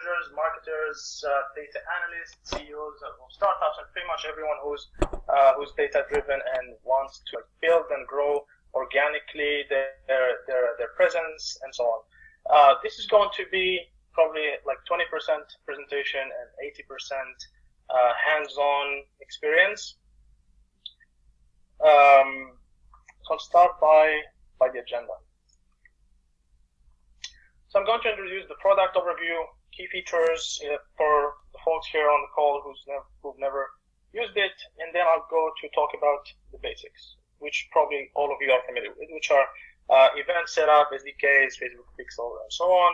managers, marketers, data analysts, CEOs of startups, and pretty much everyone who's data-driven and wants to build and grow organically their presence and so on. This is going to be probably like 20% presentation and 80% hands-on experience. So I'll start by the agenda. So I'm going to introduce the product overview, key features for the folks here on the call who've never used it, and then I'll go to talk about the basics, which probably all of you are familiar with, which are event setup, SDKs, Facebook Pixel, and so on,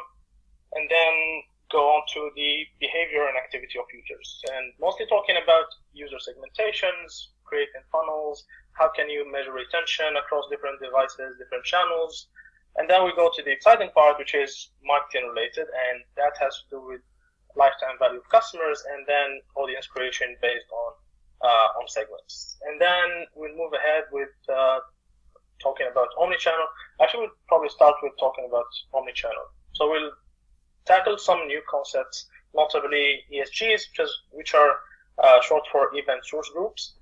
and then go on to the behavior and activity of users, and mostly talking about user segmentations, creating funnels, how can you measure retention across different devices, different channels, and then we go to the exciting part, which is marketing related, and that has to do with lifetime value of customers, and then audience creation based on segments. And then we'll move ahead with talking about omnichannel. Actually, we'll probably start with talking about omnichannel. So we'll tackle some new concepts, notably ESGs, which are short for event source groups,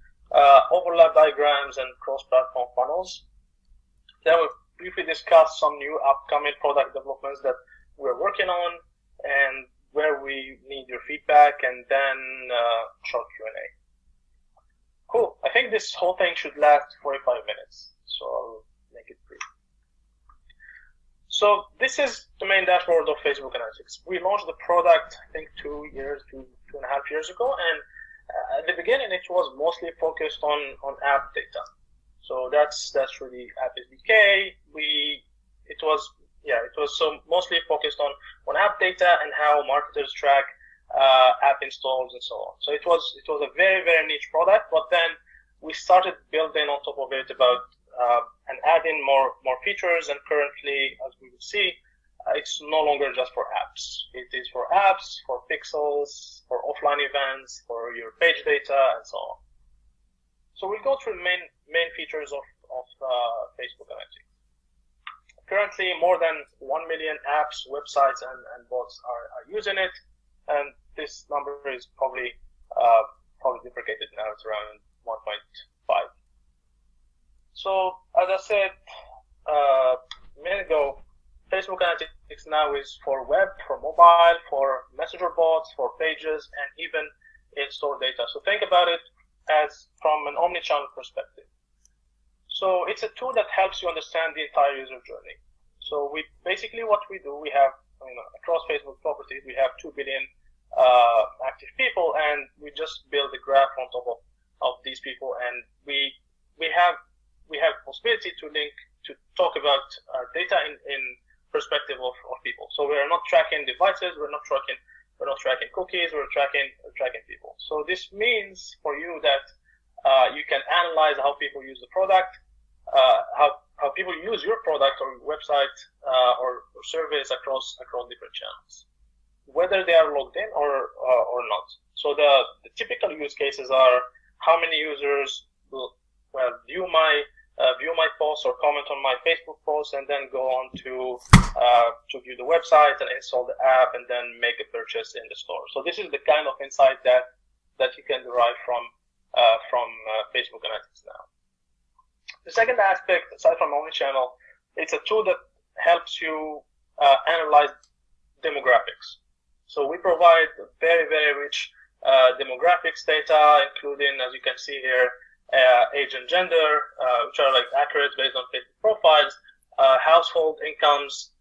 overlap diagrams, and cross-platform funnels. Then we'll briefly discuss some new upcoming product developments that we're working on and where we need your feedback, and then short Q&A. Cool. I think this whole thing should last 45 minutes, so I'll make it brief. So this is the main dashboard of Facebook Analytics. We launched the product, I think, 2 and a half years ago, and at the beginning it was mostly focused on app data. So that's really App SDK. It was so mostly focused on app data and how marketers track app installs and so on. So it was a very, very niche product, but then we started building on top of it about and adding more features, and currently, as we will see, it's no longer just for apps. It is for apps, for pixels, for offline events, for your page data, and so on. So we'll go through the main features of Facebook Analytics. Currently, more than 1 million apps, websites, and bots are using it, and this number is probably deprecated now. It's around 1.5. So, as I said a minute ago, Facebook Analytics now is for web, for mobile, for messenger bots, for pages, and even in-store data. So think about it as from an omnichannel perspective. So it's a tool that helps you understand the entire user journey. So what we do, we have, across Facebook properties, we have 2 billion active people, and we just build a graph on top of these people, and we have possibility to talk about data in perspective of people. So we are not tracking devices, we're not tracking cookies, we're tracking people. So this means for you that you can analyze how people use the product, how people use your product or website or service across different channels, whether they are logged in or not. So the typical use cases are how many users will view my post or comment on my Facebook post, and then go on to view the website and install the app, and then make a purchase in the store. So this is the kind of insight that you can derive from Facebook Analytics now. The second aspect, aside from omnichannel, it's a tool that helps you analyze demographics. So we provide very, very rich demographics data, including, as you can see here, age and gender, which are accurate based on Facebook profiles, household incomes,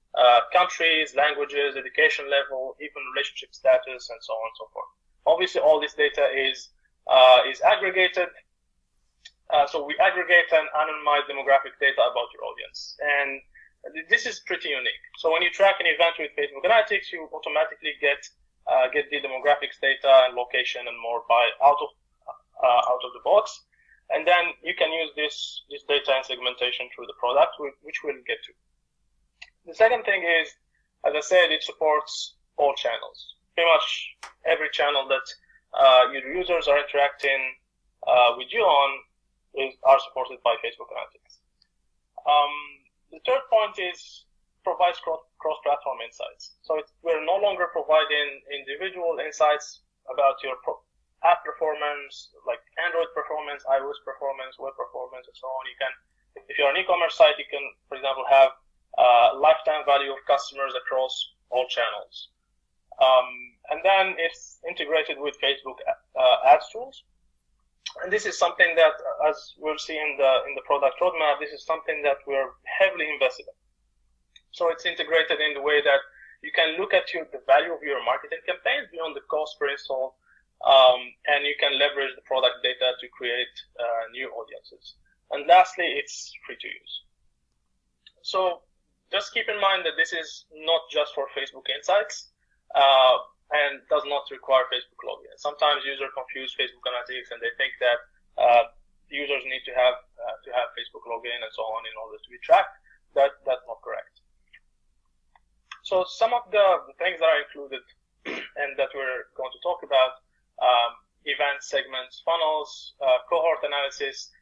countries, languages, education level, even relationship status, and so on and so forth. Obviously, all this data is aggregated. So we aggregate and anonymize demographic data about your audience, and this is pretty unique. So when you track an event with Facebook Analytics, you automatically get the demographics data and location and more out of the box. And then you can use this data and segmentation through the product, which we'll get to. The second thing is, as I said, it supports all channels. Pretty much every channel that your users are interacting with you on are supported by Facebook Analytics. The third point is provides cross-platform insights. So we're no longer providing individual insights about your app performance, like Android performance, iOS performance, web performance, and so on. You can, if you're an e-commerce site, you can, for example, have lifetime value of customers across all channels. And then it's integrated with Facebook ads tools. And this is something that, as we'll see in the product roadmap, this is something that we're heavily invested in. So it's integrated in the way that you can look at the value of your marketing campaigns beyond the cost per install, and you can leverage the product data to create new audiences. And lastly, it's free to use. So just keep in mind that this is not just for Facebook Insights, and does not require Facebook login. Sometimes users confuse Facebook Analytics and they think that users need to have Facebook login and so on in order to be tracked. That's not correct. So some of the things that are included and that we're going to talk about: event segments, funnels, cohort analysis,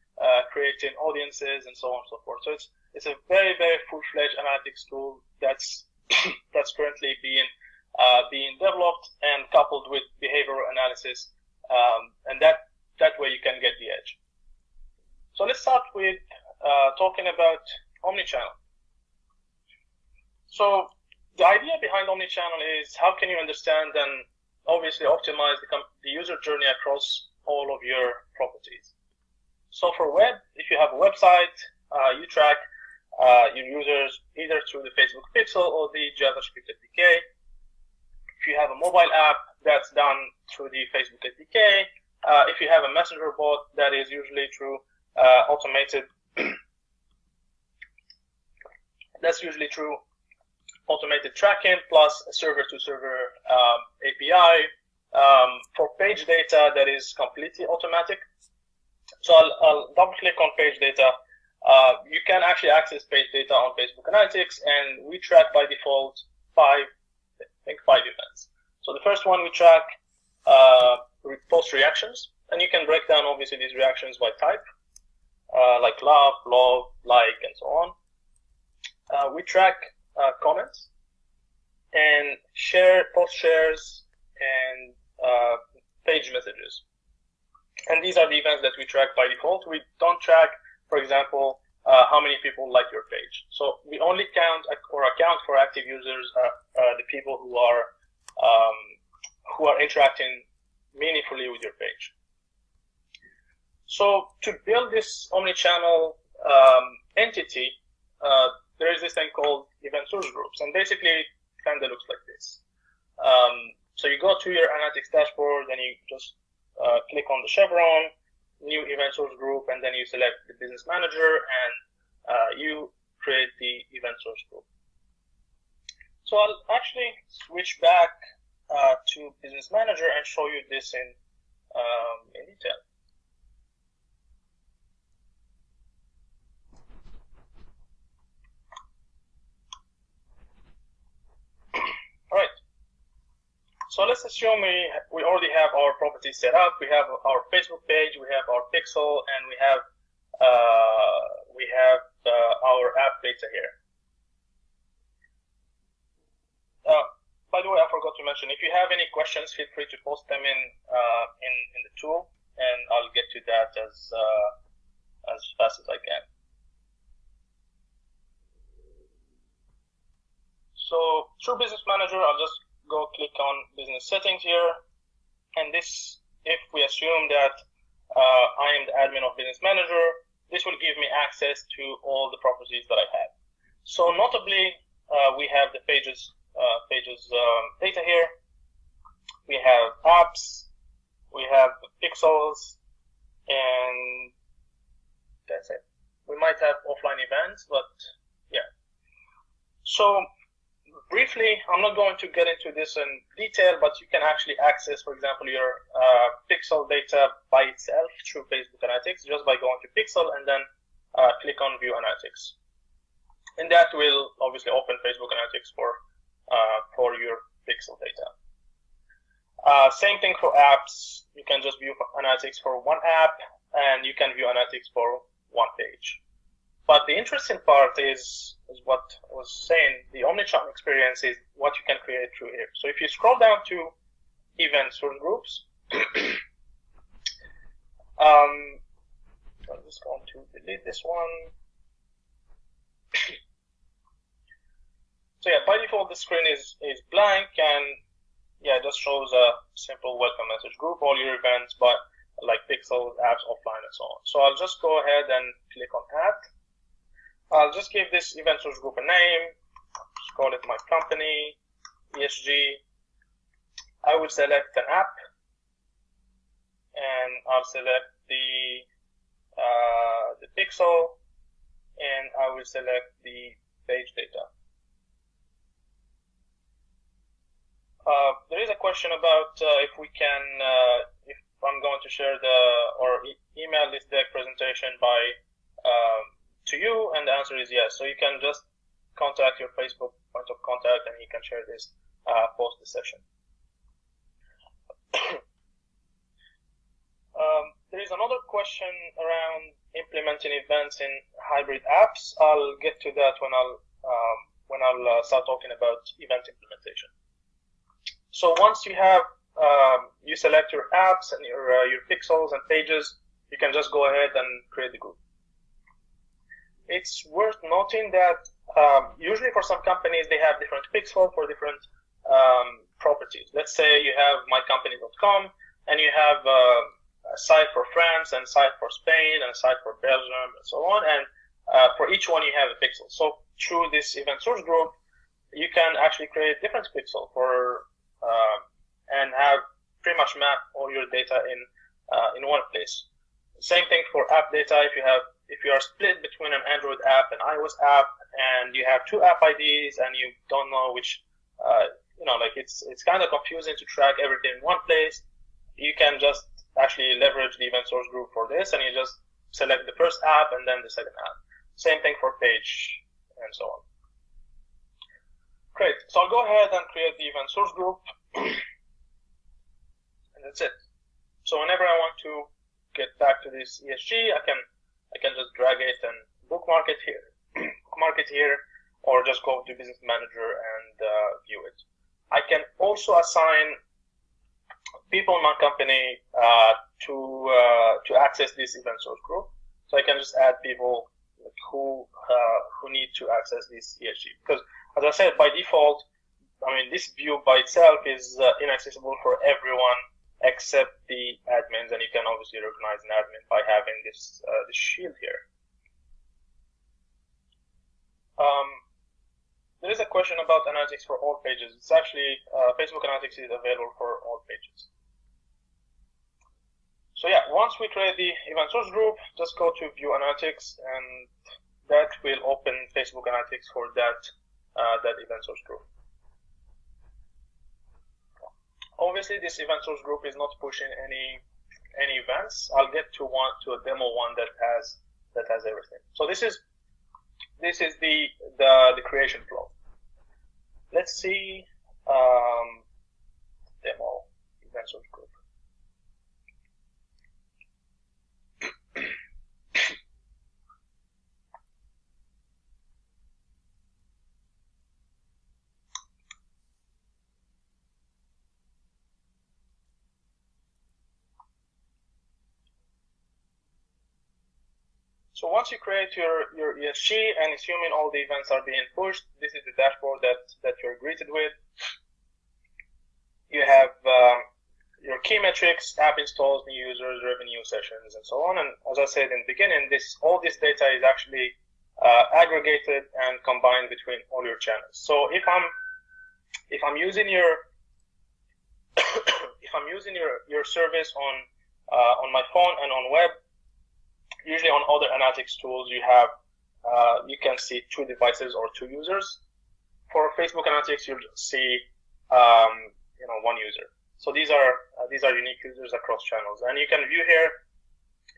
creating audiences, and so on and so forth. So it's a very, very full-fledged analytics tool that's currently being developed and coupled with behavioral analysis, and that way you can get the edge. So let's start with talking about omnichannel. So the idea behind omnichannel is how can you understand and obviously optimize the user journey across all of your properties. So for web, if you have a website, you track your users either through the Facebook Pixel or the JavaScript SDK. If you have a mobile app, that's done through the Facebook SDK. If you have a messenger bot, that is usually through automated tracking plus a server-to-server API. For page data, that is completely automatic. So I'll double-click on page data. You can actually access page data on Facebook Analytics, and we track by default five events. So the first one we track post reactions, and you can break down obviously these reactions by type, like love, like, and so on. We track comments and post shares and page messages. And these are the events that we track by default. We don't track, for example, how many people like your page. So we only count for active users the people who are interacting meaningfully with your page. So to build this omnichannel entity, there is this thing called event source groups, and basically it kind of looks like this. So you go to your analytics dashboard, and you just click on the chevron, new event source group, and then you select the business manager, and you create the event source group. So I'll actually switch back to business manager and show you this in detail. All right. So let's assume we already have our properties set up. We have our Facebook page, we have our pixel, and we have our app data here. By the way, I forgot to mention, if you have any questions, feel free to post them in the tool, and I'll get to that as fast as I can. So through Business Manager, I'll just go click on Business Settings here, and this, if we assume that I am the admin of Business Manager, this will give me access to all the properties that I have. So notably, we have the pages data here. We have apps, we have the pixels, and that's it. We might have offline events, but yeah. So briefly, I'm not going to get into this in detail, but you can actually access, for example, your pixel data by itself through Facebook Analytics just by going to pixel and then click on View Analytics. And that will obviously open Facebook Analytics for your pixel data. Same thing for apps. You can just view analytics for one app, and you can view analytics for one page. But the interesting part is is what I was saying. The omnichannel experience is what you can create through here. So if you scroll down to event source groups, I'm just going to delete this one. So yeah, by default the screen is blank, and yeah, it just shows a simple welcome message group, all your events, but like pixels, apps, offline, and so on. So I'll just go ahead and click on add. I'll just give this event source group a name. Just call it my company, ESG. I will select an app, and I'll select the pixel, and I will select the page data. There is a question about if we can, if I'm going to share or email this deck presentation by to you, and the answer is yes. So you can just contact your Facebook point of contact, and he can share this post the session. There is another question around implementing events in hybrid apps. I'll get to that when I'll start talking about event implementation. So once you have you select your apps and your pixels and pages, you can just go ahead and create the group. It's worth noting that usually for some companies they have different pixels for different properties. Let's say you have mycompany.com and you have a site for France and a site for Spain and a site for Belgium and so on, and for each one you have a pixel. So through this event source group, you can actually create different pixels for and have pretty much map all your data in one place. Same thing for app data. If you are split between an Android app and iOS app, and you have two app IDs and you don't know which, like it's kind of confusing to track everything in one place, you can just actually leverage the event source group for this, and you just select the first app and then the second app. Same thing for page and so on. Great. So I'll go ahead and create the event source group, and that's it. So whenever I want to get back to this ESG, I can just drag it and bookmark it here, or just go to Business Manager and view it. I can also assign people in my company to access this event source group. So I can just add people who need to access this ESG, because as I said, by default, this view by itself is inaccessible for everyone except the admins, and you can obviously recognize an admin by having this shield here. There is a question about analytics for all pages. It's actually Facebook Analytics is available for all pages. So yeah, once we create the event source group, just go to View Analytics, and that will open Facebook Analytics for that event source group. Obviously, this event source group is not pushing any events. I'll get to a demo one that has everything. So this is the creation flow. Let's see demo event source group. So once you create your ESG, and assuming all the events are being pushed, this is the dashboard that you're greeted with. You have your key metrics, app installs, new users, revenue, sessions, and so on. And as I said in the beginning, all this data is actually aggregated and combined between all your channels. So if I'm using your your service on my phone and on web, usually on other analytics tools, you can see two devices or two users. For Facebook Analytics, you'll see one user. So these are unique users across channels, and you can view here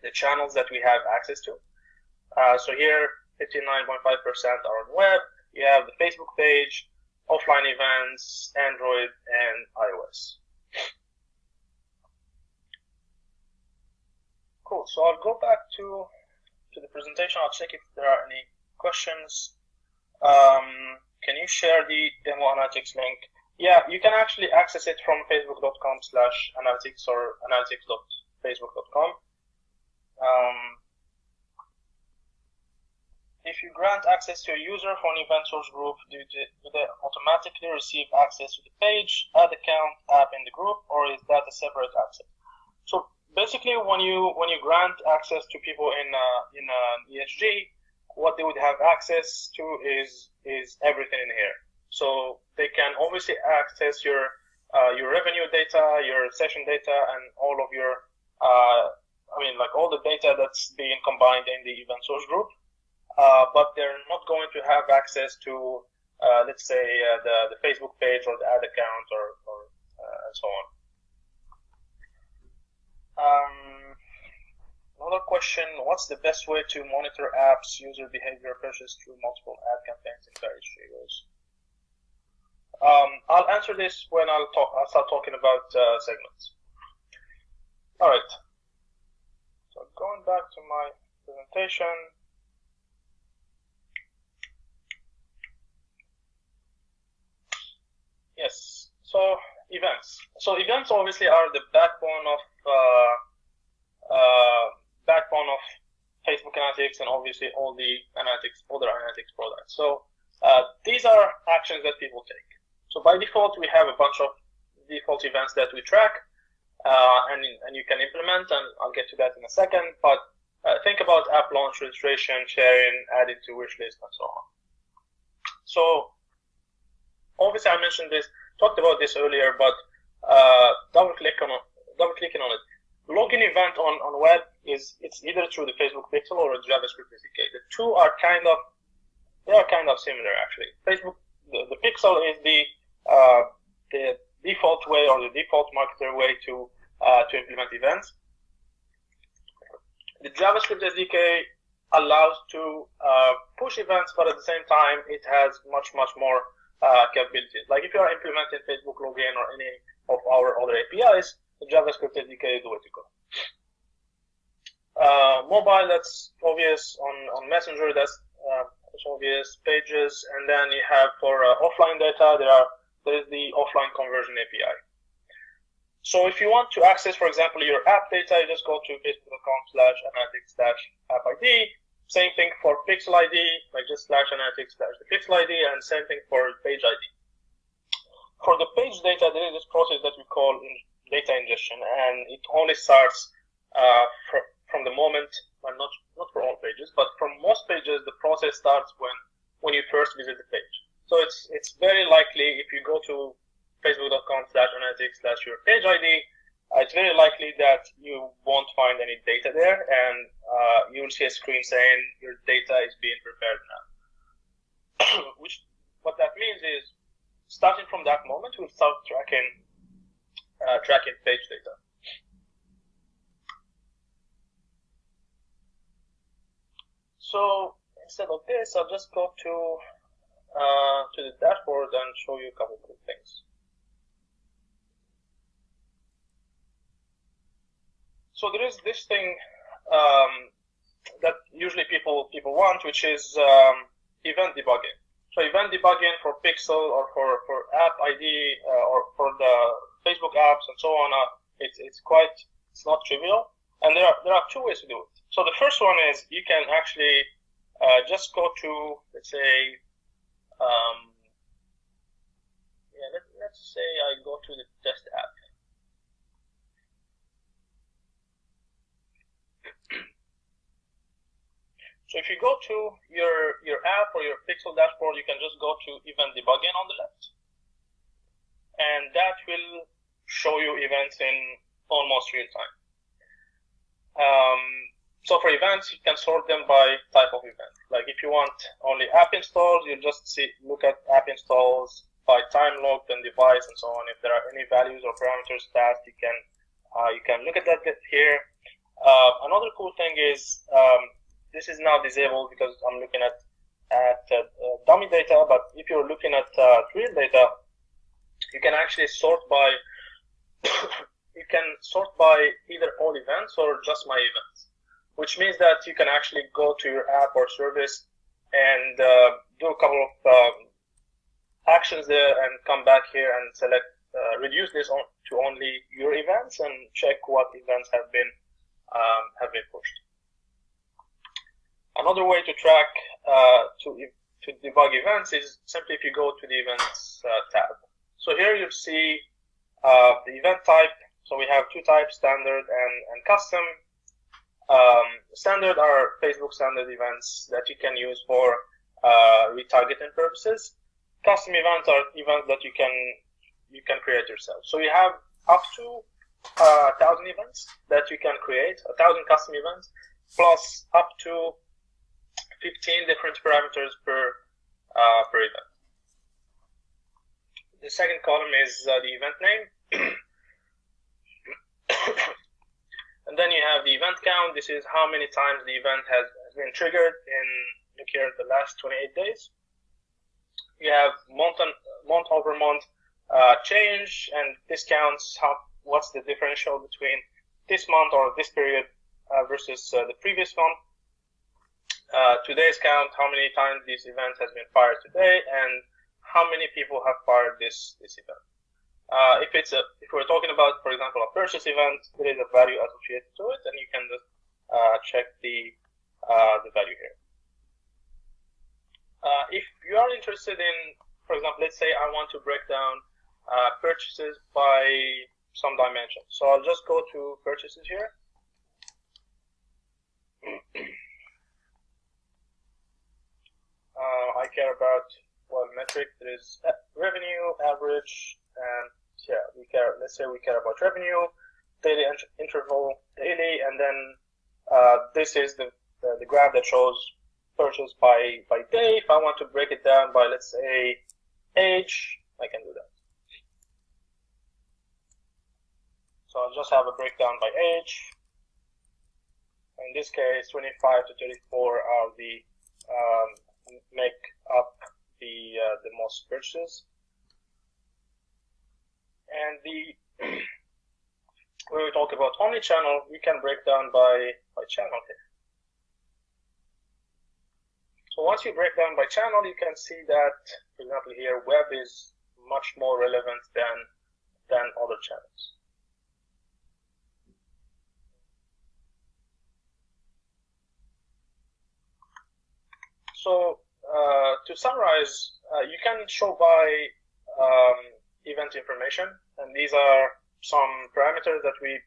the channels that we have access to. So here, 59.5% are on web. You have the Facebook page, offline events, Android, and iOS. Cool. So I'll go back to the presentation. I'll check if there are any questions. Can you share the demo analytics link? Yeah, you can actually access it from facebook.com/analytics or analytics.facebook.com. If you grant access to a user for an event source group, do they automatically receive access to the page, ad account, app in the group, or is that a separate access? So basically, when you grant access to people in ESG, what they would have access to is everything in here. So they can obviously access your revenue data, your session data, and all of your all the data that's being combined in the event source group. But they're not going to have access to, let's say, the Facebook page or the ad account or and so on. Another question, what's the best way to monitor apps user behavior purchase through multiple ad campaigns in various triggers? I'll answer this when I'll start talking about segments. All right. So going back to my presentation. Yes, so events. So events obviously are the backbone of Facebook Analytics and obviously all the other analytics products. So these are actions that people take. So by default, we have a bunch of default events that we track, and you can implement, and I'll get to that in a second. But think about app launch, registration, sharing, adding to wish list, and so on. So obviously, I mentioned this, talked about this earlier, but double-clicking on it. Login event on web it's either through the Facebook Pixel or a JavaScript SDK. The two are kind of similar actually. Facebook, the Pixel is the default way or the default marketer way to implement events. The JavaScript SDK allows to push events, but at the same time, it has much more capabilities. Like if you are implementing Facebook login or any of our other APIs, the JavaScript SDK is the way to go. Mobile, that's obvious. On Messenger, that's obvious. Pages, and then you have for offline data, there is the offline conversion API. So if you want to access, for example, your app data, you just go to facebook.com/analytics/app-id. Same thing for Pixel ID, like just /analytics/the Pixel ID, and same thing for page ID. For the page data, there is this process that we call data ingestion, and it only starts from the moment, well, not for all pages, but for most pages, the process starts when you first visit the page. So it's very likely if you go to facebook.com/analytics/your page ID, it's very likely that you won't find any data there, and you'll see a screen saying your data is being prepared now. What that means is, starting from that moment, we'll start tracking page data. So instead of this, I'll just go to the dashboard and show you a couple of quick things. So there is this thing that usually people want, which is event debugging. So event debugging for Pixel or for App ID or for the Facebook apps and so on, it's not trivial. And there are two ways to do it. So the first one is you can actually just go to, let's say, let's say I go to the test app. So if you go to your app or your Pixel dashboard, you can just go to event debugging on the left. And that will show you events in almost real time. So for events, you can sort them by type of event. Like if you want only app installs, you just look at app installs by time logged and device and so on. If there are any values or parameters passed, you can look at that here. Another cool thing is this is now disabled because I'm looking at dummy data. But if you're looking at real data, you can actually sort by either all events or just my events, which means that you can actually go to your app or service and do a couple of actions there and come back here and select, reduce this to only your events and check what events have been pushed. Another way to track, to debug events is simply if you go to the events tab. So here you see the event type. So we have two types, standard and custom. Standard are Facebook standard events that you can use for retargeting purposes. Custom events are events that you can create yourself. So you have up to 1,000 events that you can create, 1,000 custom events, plus up to 15 different parameters per event. The second column is the event name. And then you have the event count. This is how many times the event has been triggered in, look here, the last 28 days. You have month over month change, and this counts what's the differential between this month or this period versus the previous month. Today's count, how many times this event has been fired today, and how many people have fired this event. If we're talking about, for example, a purchase event, there is a value associated to it, and you can just check the value here. If you are interested in, for example, let's say I want to break down purchases by some dimension. So I'll just go to purchases here. I care about, well, metric. There is revenue, average, and yeah, let's say we care about revenue, daily interval, daily, and then this is the graph that shows purchase by day. If I want to break it down by, let's say, age, I can do that. So I'll just have a breakdown by age. In this case, 25 to 34 are the make up the most purchases. And when we talk about omni-channel, we can break down by channel here. So once you break down by channel, you can see that, for example, here web is much more relevant than other channels. So to summarize, you can show by event information, and these are some parameters that we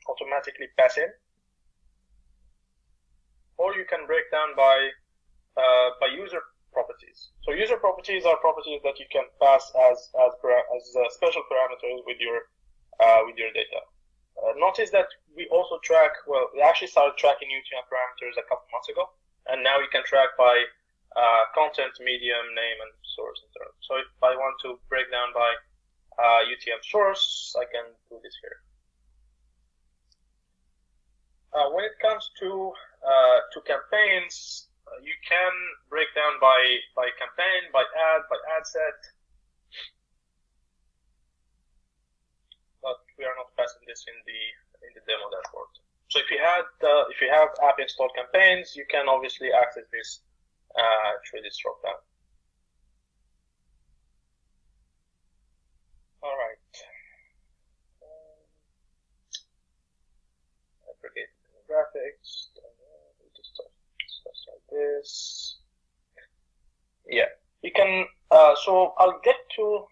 automatically pass in. Or you can break down by user properties. So user properties are properties that you can pass as special parameters with your data. Notice that we also track. Well, we actually started tracking UTM parameters a couple months ago, and now we can track by content, medium, name, and source. So if I want to break down by UTM source, I can do this here. When it comes to campaigns, you can break down by campaign, by ad set, but we are not passing this in the demo dashboard. So if you have app installed campaigns, you can obviously access this through this dropdown. All right. Aggregate graphics. Just stuff like this. Yeah, you can. So I'll get to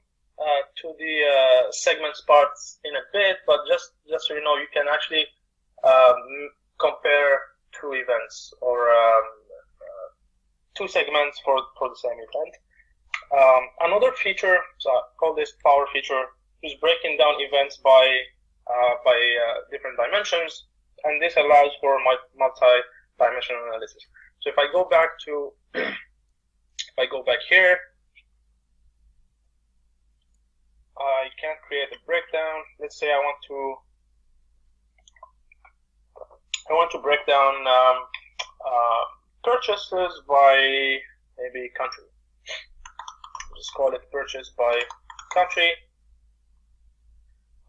the segments parts in a bit, but just so you know, you can actually compare two events or two segments for the same event. Another feature, so I call this power feature, is breaking down events by different dimensions, and this allows for multi-dimensional analysis. So if I go back here, I can create a breakdown. Let's say I want to break down purchases by maybe country. Just call it purchase by country.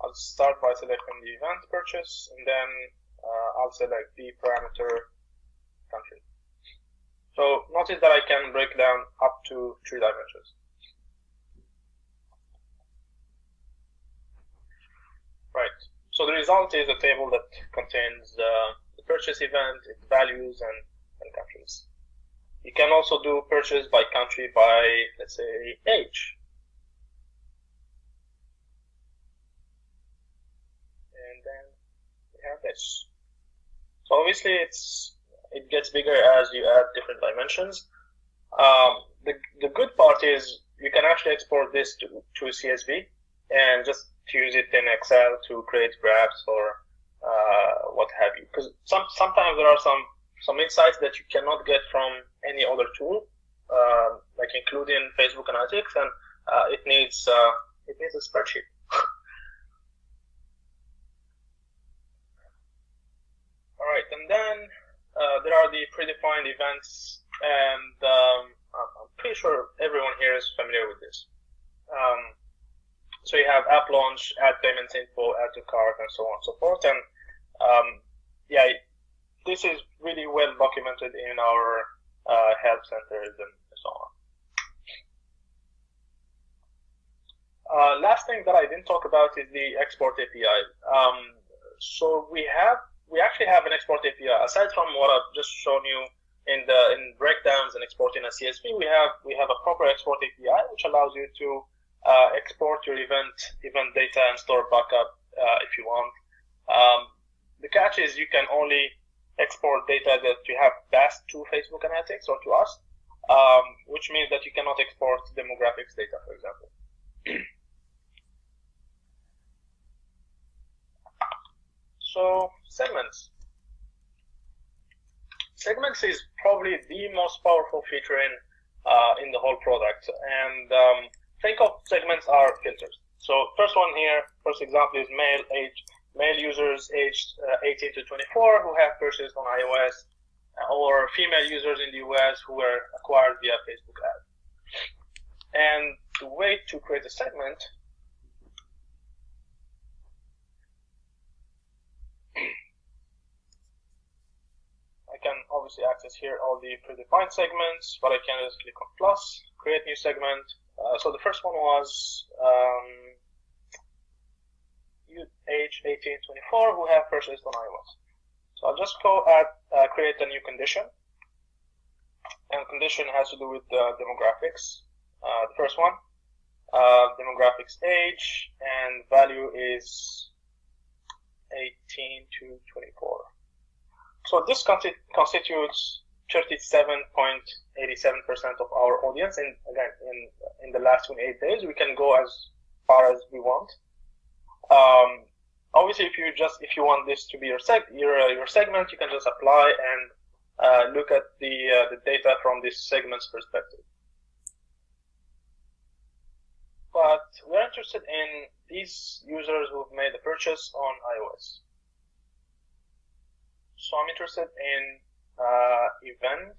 I'll start by selecting the event purchase, and then I'll select the parameter country. So notice that I can break down up to 3 dimensions. Right. So the result is a table that contains the purchase event, its values, and countries. You can also do purchase by country by, let's say, age. And then we have this. So obviously it gets bigger as you add different dimensions. The good part is you can actually export this to CSV and just use it in Excel to create graphs or what have you. Because sometimes there are some insights that you cannot get from any other tool, like including Facebook Analytics, and it needs a spreadsheet. All right, and then there are the predefined events, and I'm pretty sure everyone here is familiar with this. So you have app launch, add payments info, add to cart, and so on and so forth. And yeah, this is really well documented in our help centers and so on. Last thing that I didn't talk about is the export API. So we actually have an export API. Aside from what I've just shown you in breakdowns and exporting a CSV, we have a proper export API which allows you to export your event data and store backup if you want. The catch is you can only export data that you have passed to Facebook Analytics or to us, which means that you cannot export demographics data, for example. So segments. Segments is probably the most powerful feature in the whole product, and think of segments are filters. So first one here, first example is male users aged 18 to 24 who have purchased on iOS, or female users in the US who were acquired via Facebook ad. And the way to create a segment I can obviously access here all the predefined segments, but I can just click on plus, create new segment. So the first one was age 18 to 24 who have purchased on iOS. So I'll just go add, create a new condition. And condition has to do with demographics. The first one, demographics age, and value is 18 to 24. So this constitutes 37.87% of our audience. And again, in the last 28 days, we can go as far as we want. Obviously, if you want this to be your segment, you can just apply and look at the data from this segment's perspective. But we're interested in these users who've made a purchase on iOS. So I'm interested in event,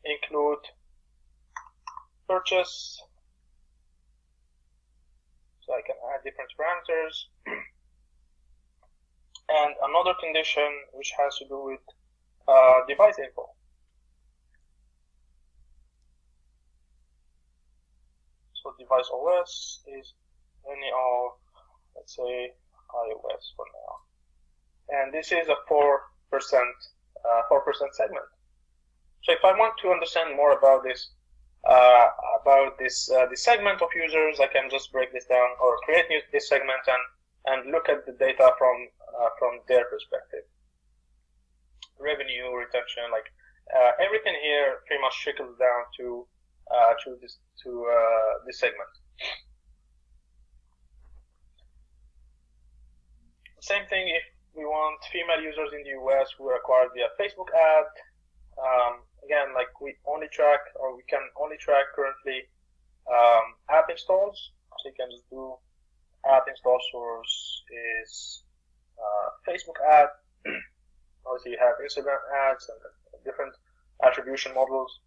include purchase. So I can add different parameters. And another condition which has to do with device info. So device OS is any of, let's say, iOS for now. And this is a 4% segment. So if I want to understand more about this segment of users, I can just break this down or create this segment and look at the data from their perspective. Revenue, retention, like everything here pretty much trickles down to this segment. Same thing if we want female users in the US who are acquired via Facebook ad. Again, like we can only track currently app installs. So you can just do app install source is Facebook ad. Obviously, you have Instagram ads and different attribution models.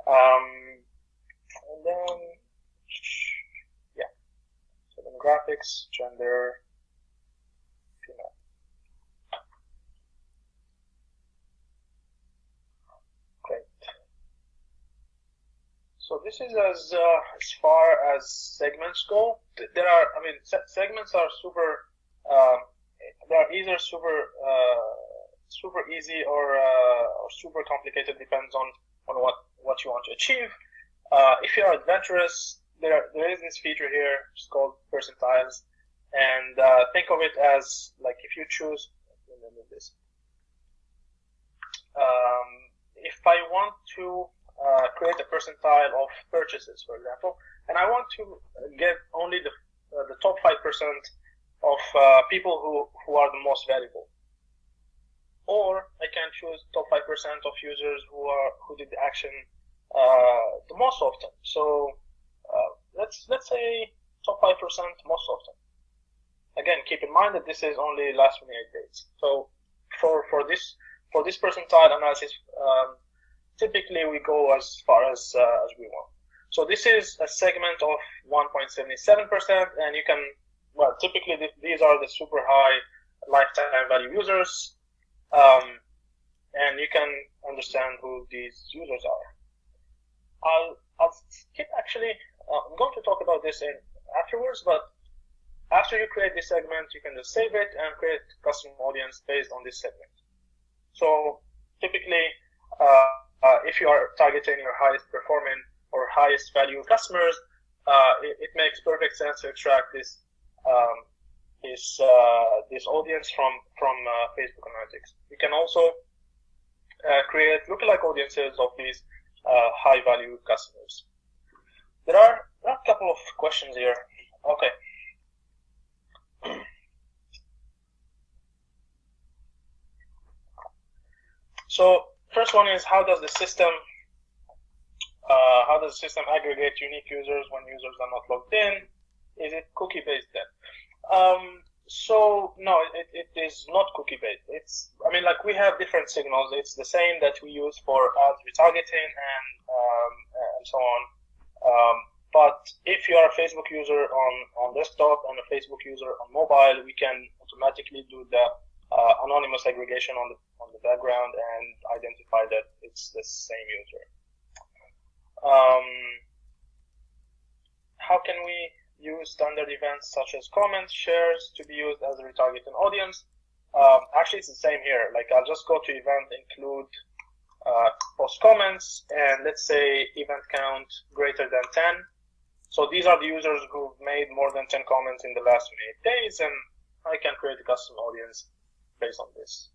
And then, yeah, so demographics, gender, female. Great. this is as far as segments go. There are, I mean, segments are super. They are either super easy or super complicated. Depends on what you want to achieve. If you are adventurous, there is this feature here. It's called percentiles, and think of it as like if you choose. Let me move this. If I want to create a percentile of purchases, for example, and I want to get only the top 5% of people who are the most valuable, or I can choose top 5% of users who did the action the most often. So let's say top 5% most often. Again, keep in mind that this is only last 28 days. So for this percentile analysis, typically we go as far as we want. So this is a segment of 1.77%, and you can, well, typically these are the super high lifetime value users, and you can understand who these users are. I'll skip actually. I'm going to talk about this afterwards, but after you create this segment, you can just save it and create custom audience based on this segment. So typically, if you are targeting your highest performing or highest value customers, it makes perfect sense to extract this audience from Facebook Analytics. You can also create lookalike audiences of these high value customers. There are a couple of questions here. Okay. So first one is how does the system aggregate unique users when users are not logged in? Is it cookie based then? So no, it is not cookie based. I mean, like we have different signals. It's the same that we use for ads retargeting and so on. But if you are a Facebook user on desktop and a Facebook user on mobile, we can automatically do the anonymous aggregation on the background and identify that it's the same user. How can we use standard events such as comments, shares to be used as a retargeting audience? Actually, it's the same here. Like I'll just go to event, include post comments, and let's say event count greater than 10. So these are the users who've made more than 10 comments in the last 28 days, and I can create a custom audience based on this.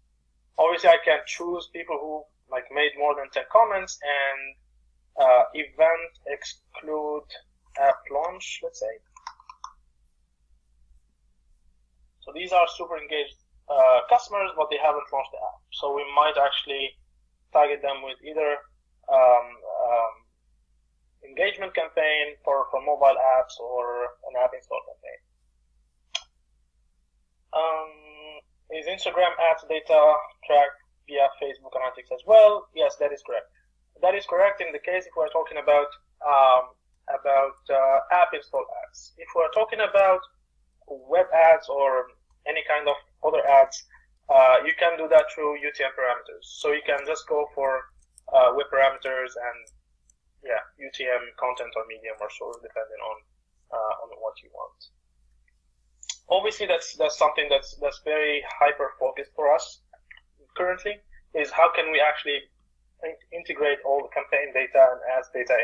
Obviously, I can choose people who like made more than 10 comments and event exclude app launch, let's say. So these are super engaged customers, but they haven't launched the app. So we might actually target them with either engagement campaign for mobile apps or an app install campaign. Is Instagram ads data tracked via Facebook Analytics as well? Yes, that is correct. That is correct in the case if we're talking about app install ads. If we're talking about web ads or any kind of other ads, you can do that through UTM parameters. So you can just go for web parameters and UTM content or medium or source depending on what you want. Obviously, that's something that's very hyper focused for us currently. Is how can we actually integrate all the campaign data and ads data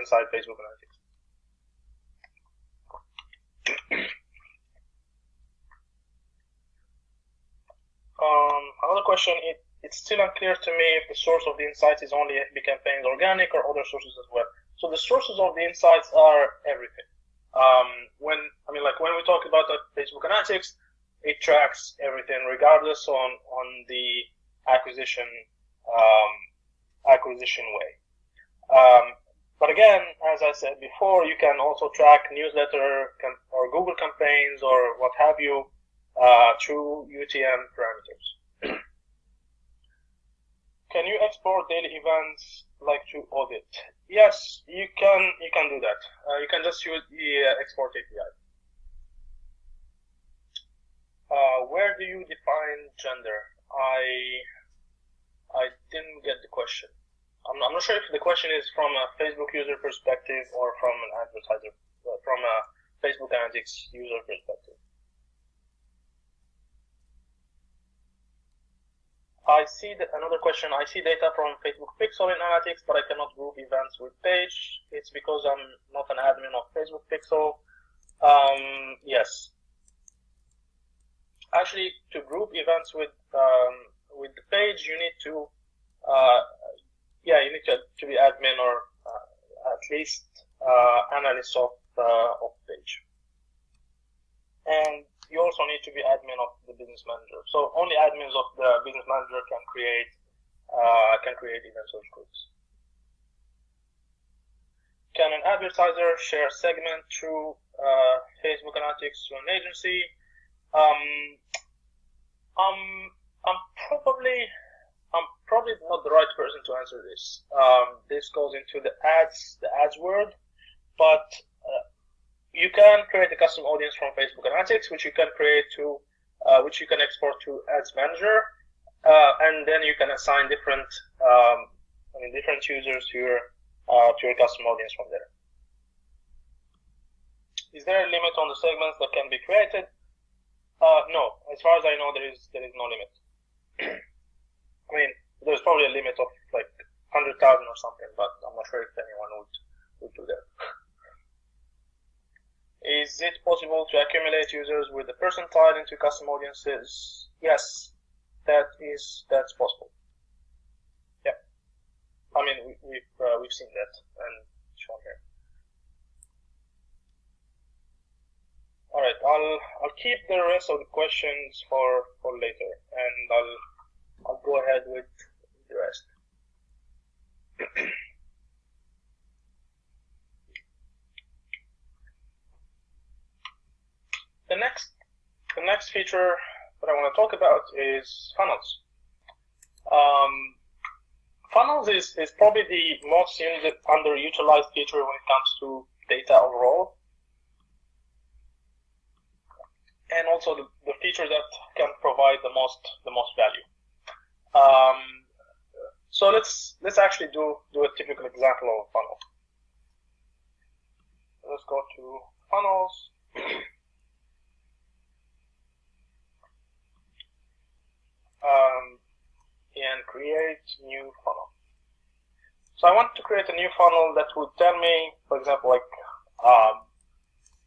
inside Facebook Analytics. Another question, it's still unclear to me if the source of the insights is only FB campaigns organic or other sources as well. So the sources of the insights are everything. When we talk about Facebook Analytics, it tracks everything regardless on the acquisition way. But again, as I said before, you can also track newsletter or Google campaigns or what have you through UTM parameters. Can you export daily events like through Audit? Yes, you can do that. You can just use the export API. Where do you define gender? I didn't get the question. I'm not sure if the question is from a Facebook user perspective or from an advertiser, from a Facebook Analytics user perspective. I see that another question. I see data from Facebook Pixel in Analytics, but I cannot group events with page. It's because I'm not an admin of Facebook Pixel. Yes. Actually, to group events with the page, you need to you need to be admin or at least analyst of page, and you also need to be admin of the business manager. So only admins of the business manager can create event search groups. Can an advertiser share segment through Facebook Analytics to an agency? I'm probably not the right person to answer this. This goes into the ads world, but you can create a custom audience from Facebook Analytics, which you can create to, which you can export to Ads Manager, and then you can assign different users to your custom audience from there. Is there a limit on the segments that can be created? No, as far as I know, there is no limit. I mean, there's probably a limit of like 100,000 or something, but I'm not sure if anyone would do that. Is it possible to accumulate users with the percentile into custom audiences? Yes, that's possible. Yeah, I mean we've seen that and shown here. All right, I'll keep the rest of the questions for later, and I'll go ahead with the rest. The next feature that I want to talk about is funnels. Funnels is probably the most underutilized feature when it comes to data overall, and also the feature that can provide the most value. So let's actually do a typical example of a funnel. Let's go to funnels. And create new funnel. So I want to create a new funnel that would tell me, for example, like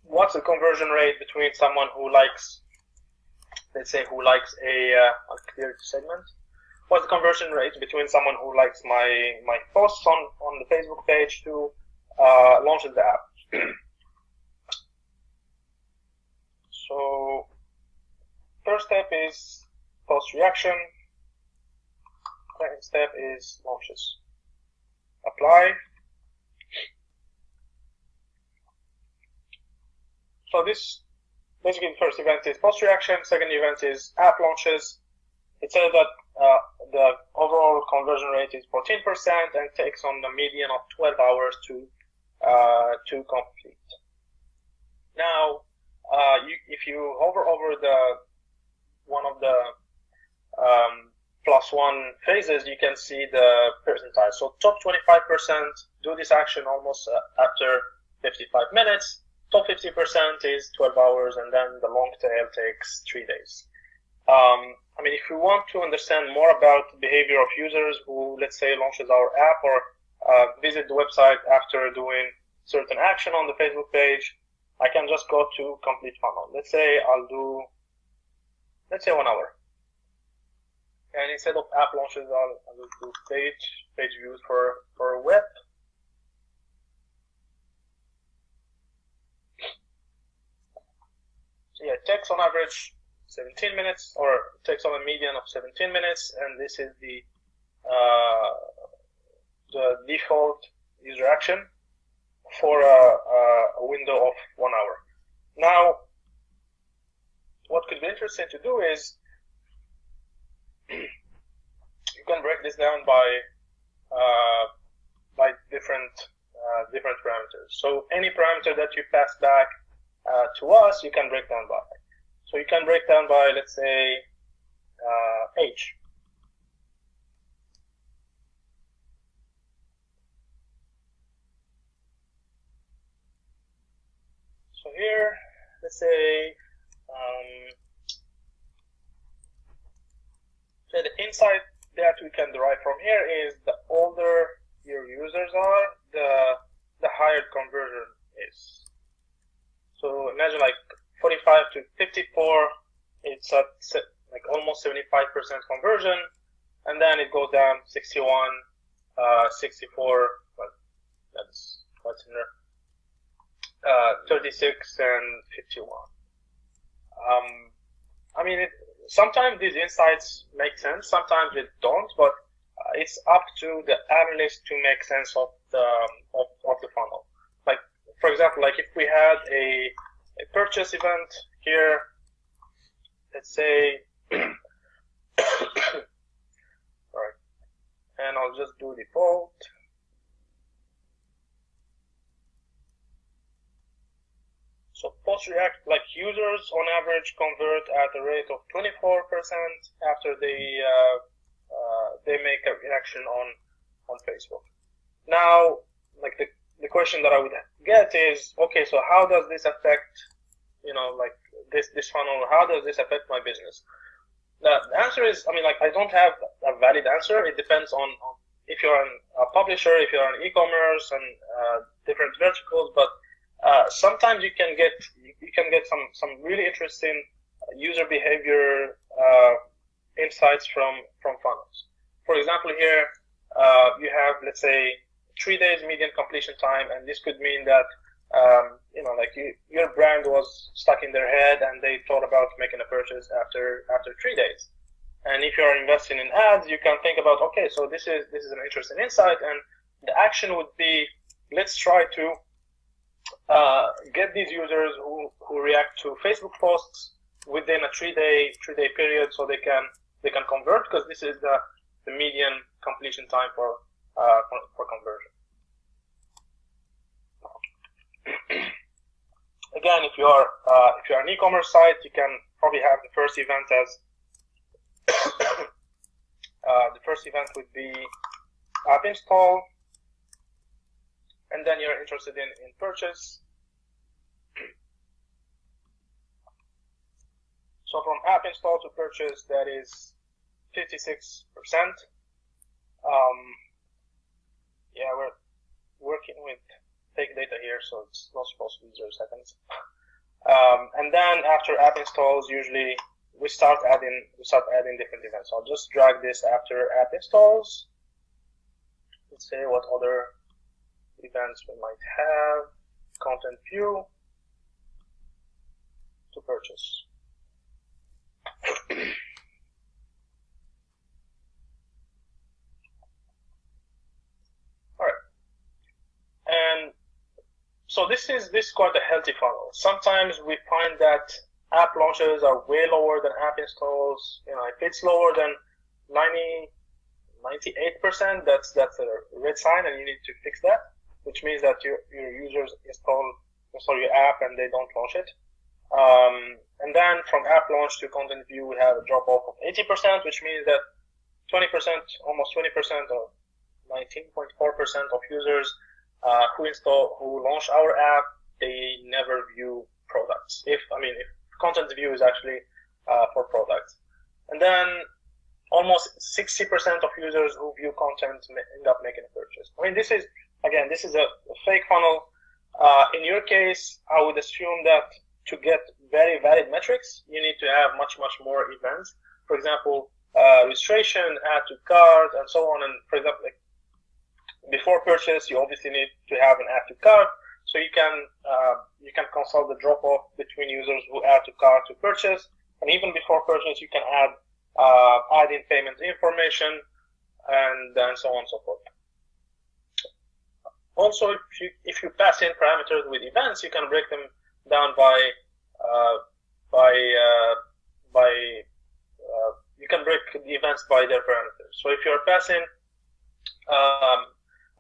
what's the conversion rate between someone who likes, let's say, I'll clear the segment. What's the conversion rate between someone who likes my posts on the Facebook page to launches the app? So first step is post reaction. Second step is launches. Apply. So this basically the first event is post reaction. Second event is app launches. It says that the overall conversion rate is 14% and takes on the median of 12 hours to complete. Now, if you hover over one of the +1 phases, you can see the percentile. So top 25% do this action almost after 55 minutes. Top 50% is 12 hours, and then the long tail takes 3 days. I mean, if you want to understand more about the behavior of users who, let's say, launches our app or visit the website after doing certain action on the Facebook page, I can just go to complete funnel. Let's say I'll do, 1 hour. And instead of app launches, I'll do page views for web. So yeah, it takes on average 17 minutes, or it takes on a median of 17 minutes, and this is the default user action for a window of 1 hour. Now, what could be interesting to do is you can break this down by different parameters. So any parameter that you pass back to us, you can break down by. So you can break down by, let's say, age. So here, let's say, so the insight that we can derive from here is the older your users are, the higher conversion is. So imagine like 45 to 54, it's at like almost 75% conversion, and then it goes down 61, 64, well, that's what's in there, 36 and 51. I mean, sometimes these insights make sense, sometimes they don't, but it's up to the analyst to make sense of the funnel. Like, for example, like if we had a purchase event here, let's say, sorry, and I'll just do default. So post-React, like users on average convert at a rate of 24% after they make a reaction on Facebook. Now, like the question that I would get is, okay, so how does this affect, like this funnel? How does this affect my business? The answer is, I mean, like I don't have a valid answer. It depends on if you're a publisher, if you're an e-commerce, and different verticals, but sometimes you can get some really interesting user behavior insights from funnels. For example, here you have, let's say, 3 days median completion time, and this could mean that like your brand was stuck in their head and they thought about making a purchase after 3 days. And if you are investing in ads, you can think about, okay, so this is an interesting insight, and the action would be, let's try to get these users who react to Facebook posts within a 3-day period, so they can convert, because this is the median completion time for conversion. Again, if you are an e-commerce site, you can probably have the first event as the first event would be app install, and then you're interested in purchase. So from app install to purchase, that is 56%. Yeah, we're working with fake data here, so it's not supposed to be 0 seconds. And then after app installs, usually we start adding different events. So I'll just drag this after app installs. Let's say what other events we might have. Content view to purchase. All right, and so this is quite a healthy funnel. Sometimes we find that app launches are way lower than app installs. If it's lower than 98%, that's a red sign, and you need to fix that, which means that your users install your app and they don't launch it. And then from app launch to content view, we have a drop off of 80%, which means that 20%, almost 20%, or 19.4% of users who launch our app, they never view products. If content view is actually for products. And then almost 60% of users who view content end up making a purchase. I mean, this is a fake funnel. In your case, I would assume that to get very valid metrics, you need to have much more events. For example, registration, add to cart, and so on. And for example, like before purchase, you obviously need to have an add to cart, so you can consult the drop off between users who add to cart to purchase, and even before purchase, you can add in payment information, and so on and so forth. Also, if you pass in parameters with events, you can break them down you can break the events by their parameters. So if you're passing,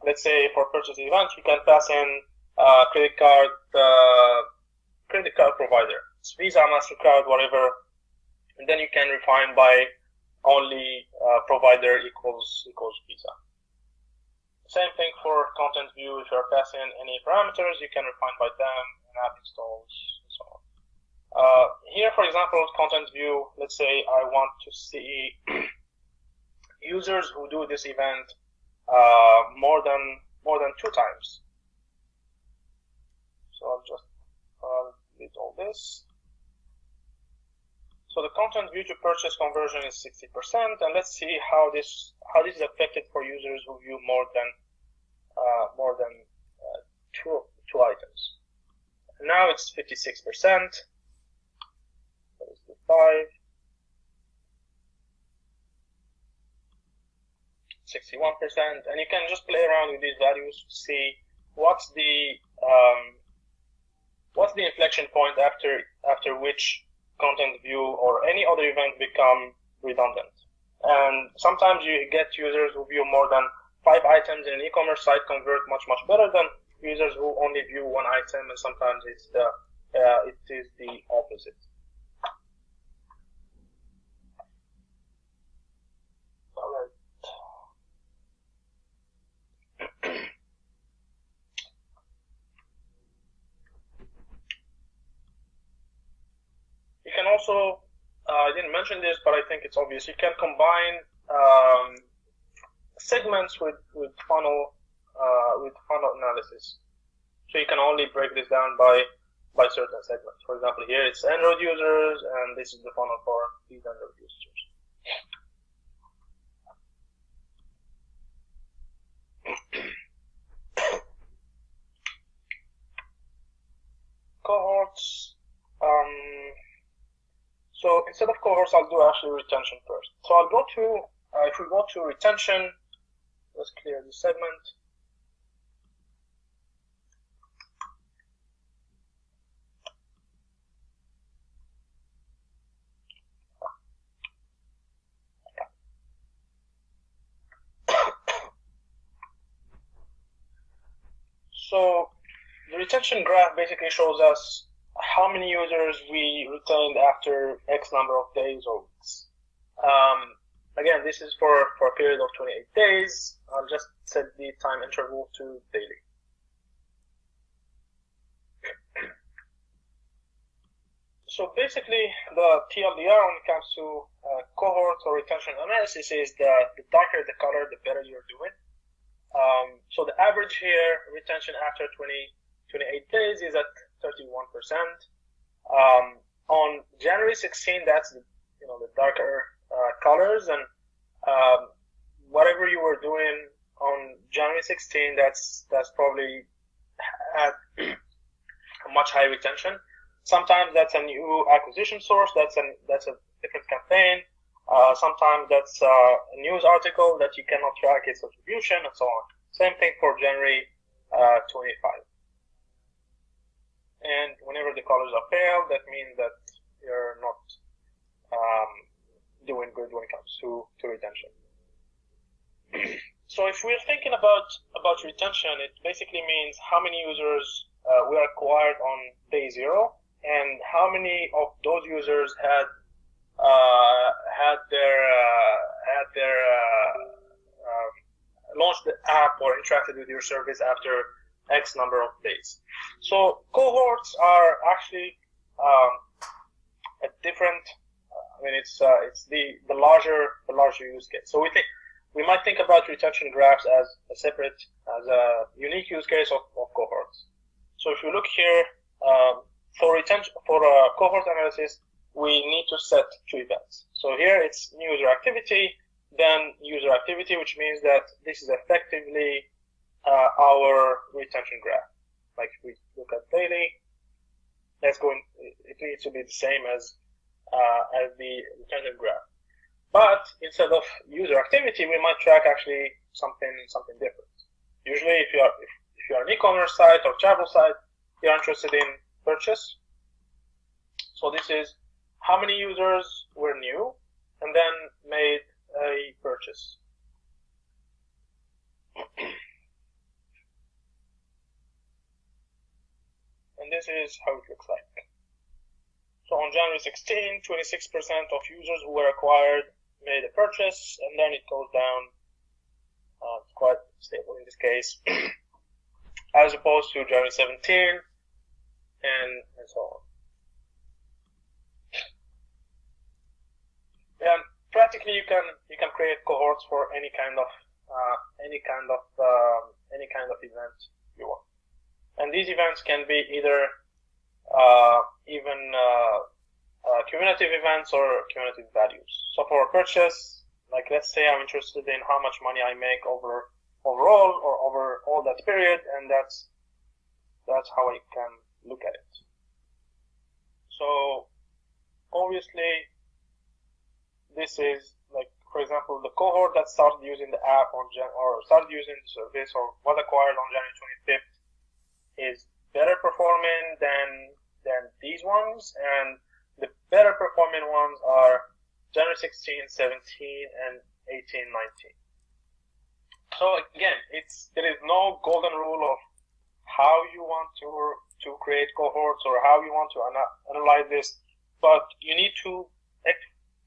let's say for purchase event, you can pass in credit card provider. It's Visa, MasterCard, whatever, and then you can refine by only provider equals Visa. Same thing for content view. If you're passing any parameters, you can refine by them, app installs, and so on. Here, for example, content view, let's say I want to see users who do this event more than 2 times. So I'll just delete all this. So the content view to purchase conversion is 60%, and let's see how this is affected for users who view more than two items. And now it's 56%. Let's do 5. 61%, and you can just play around with these values to see what's the inflection point after which content view or any other event become redundant. And sometimes you get users who view more than 5 items in an e-commerce site convert much better than users who only view 1 item, and sometimes it is the opposite. You can also, I didn't mention this, but I think it's obvious, you can combine segments with funnel analysis. So you can only break this down by certain segments. For example, here it's Android users, and this is the funnel for these Android users. Cohorts. So instead of cohorts, I'll do actually retention first. So I'll go to, if we go to retention, let's clear this segment. So the retention graph basically shows us how many users we retained after X number of days or weeks. Again, this is for a period of 28 days. I'll just set the time interval to daily. So basically, the TLDR when it comes to cohort or retention analysis is that the darker the color, the better you're doing. So the average here, retention after 28 days is at 31%. On January 16, that's the darker colors, and whatever you were doing on January 16, that's probably at a much higher retention. Sometimes that's a new acquisition source. That's a different campaign. Sometimes that's a news article that you cannot track its attribution, and so on. Same thing for January 25. And whenever the colors are pale, that means that you're not doing good when it comes to retention. So if we're thinking about retention, it basically means how many users we acquired on day 0, and how many of those users had launched the app or interacted with your service after X number of days. So cohorts are actually a different. It's the larger use case. So we might think about retention graphs as a unique use case of cohorts. So if you look here, for cohort analysis, we need to set 2 events. So here it's new user activity, then user activity, which means that this is effectively our retention graph. Like if we look at daily, it needs to be the same as the retention graph. But instead of user activity, we might track actually something different. Usually, if you are an e-commerce site or travel site, you're interested in purchase. So this is how many users were new and then made a purchase. And this is how it looks like. So on January 16, 26% of users who were acquired made a purchase, and then it goes down. It's quite stable in this case, as opposed to January 17. and so on. And practically, you can create cohorts for any kind of event you want. And these events can be either cumulative events or cumulative values. So for a purchase, like let's say I'm interested in how much money I make overall or over all that period, and that's how I can look at it. So obviously, this is like, for example, the cohort that started using the app or started using the service or was acquired on January 25th is better performing than these ones, and the better performing ones are January 16, 17, and 18, 19. So again, there is no golden rule of how you want to create cohorts or how you want to analyze this, but you need to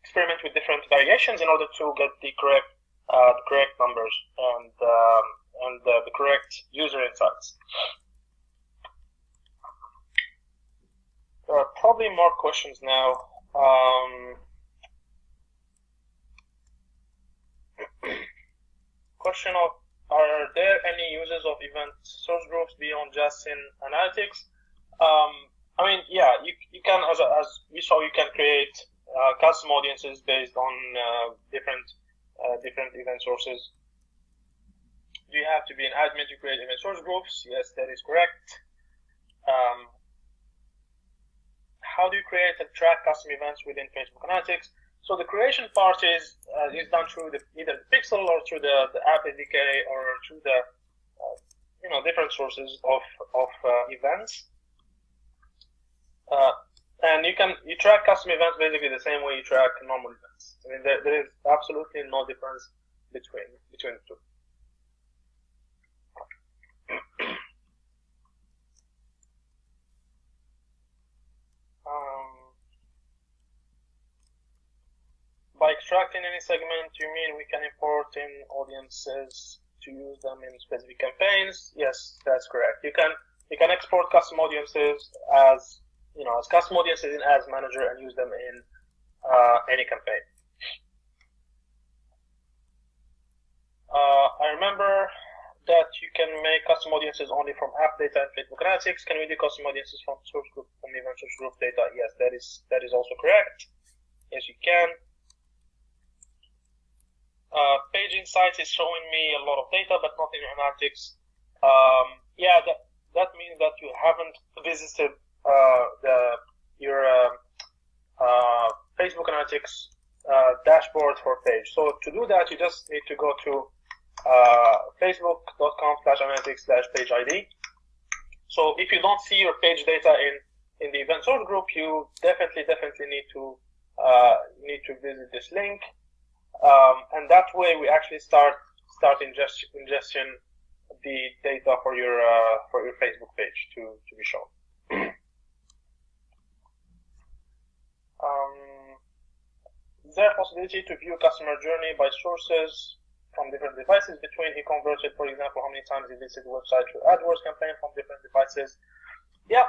experiment with different variations in order to get the correct numbers and the correct user insights. There are probably more questions now. Question of, are there any uses of event source groups beyond just in analytics? I mean, yeah, you can, as we saw, you can create custom audiences based on different event sources. Do you have to be an admin to create event source groups? Yes, that is correct. How do you create and track custom events within Facebook Analytics? So the creation part is done through either the pixel or through the app SDK or through the different sources of events. And you track custom events basically the same way you track normal events. I mean, there is absolutely no difference between the two. By extracting any segment, you mean we can import in audiences to use them in specific campaigns? Yes, that's correct. You can export custom audiences as custom audiences in Ads Manager and use them in any campaign. I remember that you can make custom audiences only from app data and Facebook Analytics. Can we do custom audiences from source group, from event source group data? Yes, that is also correct. Yes, you can. Page Insights is showing me a lot of data, but not in analytics. Yeah, that means that you haven't visited your Facebook Analytics dashboard for page. So to do that, you just need to go to facebook.com/analytics/page ID. So if you don't see your page data in the event source group, you definitely need to visit this link. And that way we actually start ingestion the data for your Facebook page to be shown. Is there a possibility to view customer journey by sources from different devices between he converted, for example, how many times he visited the website through AdWords campaign from different devices? Yeah,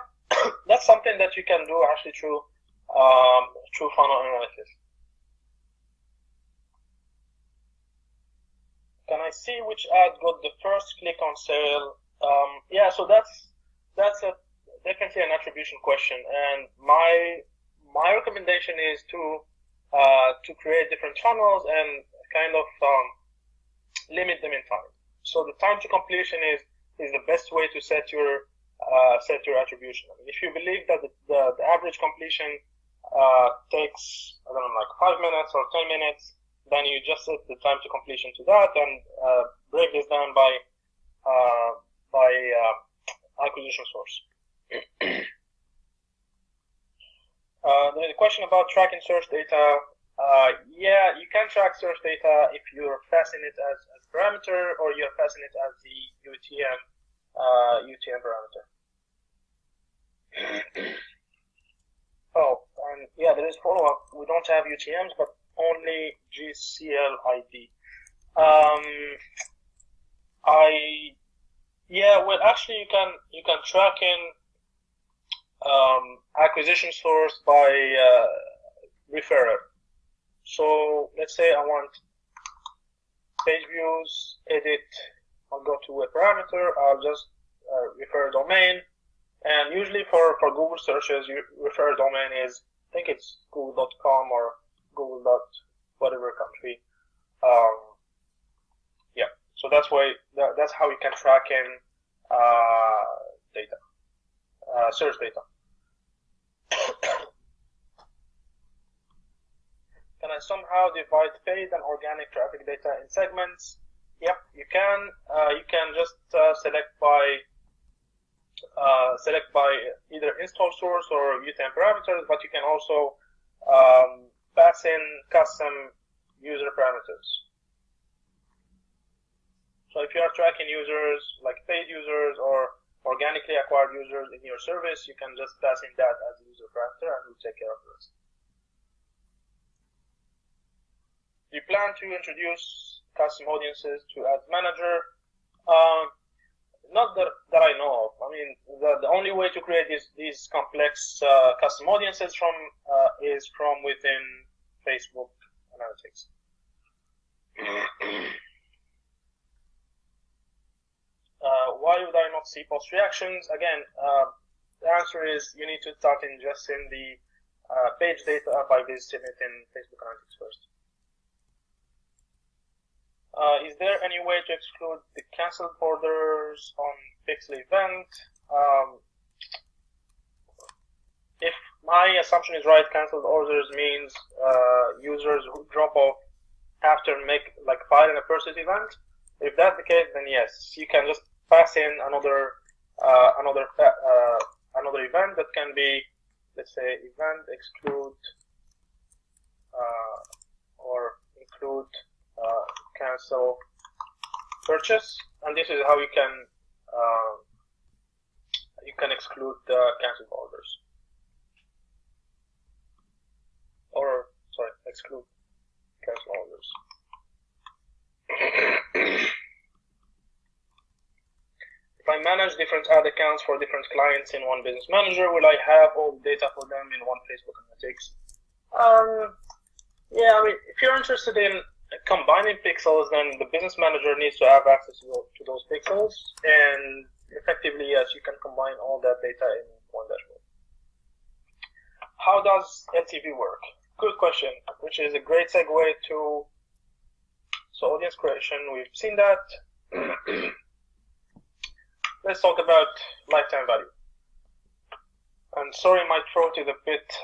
that's something that you can do actually through funnel analysis. Can I see which ad got the first click on sale? Yeah, so that's definitely an attribution question, and my recommendation is to create different funnels and kind of limit them in time. So the time to completion is the best way to set your attribution. I mean, if you believe that the average completion takes, I don't know, like 5 minutes or 10 minutes, then you just set the time to completion to that and break this down by acquisition source. There's a question about tracking search data. Yeah, you can track search data if you're passing it as a parameter or you're passing it as the UTM parameter. Oh, and yeah, there is follow-up. We don't have UTMs, but only GCL ID. Yeah, well, actually, you can track in acquisition source by referrer. So let's say I want page views, edit, I'll go to a parameter, I'll just refer domain, and usually for Google searches, you refer domain is, I think it's google.com or google. Whatever country. Yeah, so that's how you can track in data, search data. Can I somehow divide paid and organic traffic data in segments? Yep, you can. You can just select by either install source or UTM parameters, but you can also pass in custom user parameters. So if you are tracking users, like paid users or organically acquired users in your service, you can just pass in that as a user parameter and we'll take care of the rest. Do you plan to introduce custom audiences to Ads Manager? Not that I know of. I mean, the only way to create these complex custom audiences is from within Facebook Analytics. Why would I not see post reactions? Again, the answer is you need to start ingesting the page data by visiting it in Facebook Analytics first. Is there any way to exclude the canceled orders on Pixel event? If my assumption is right, canceled orders means users who drop off after filing a purchase event. If that's the case, then yes, you can just pass in another event that can be, let's say, event exclude or include cancel purchase, and this is how you can exclude canceled orders, or sorry, exclude cancel orders. If I manage different ad accounts for different clients in one business manager, will I have all the data for them in one Facebook Analytics? Yeah, I mean, if you're interested in combining pixels, then the business manager needs to have access to those pixels, and effectively, yes, you can combine all that data in one dashboard. How does LTV work? Good question, which is a great segue to audience creation. We've seen that. Let's talk about lifetime value. And sorry, my throat is a bit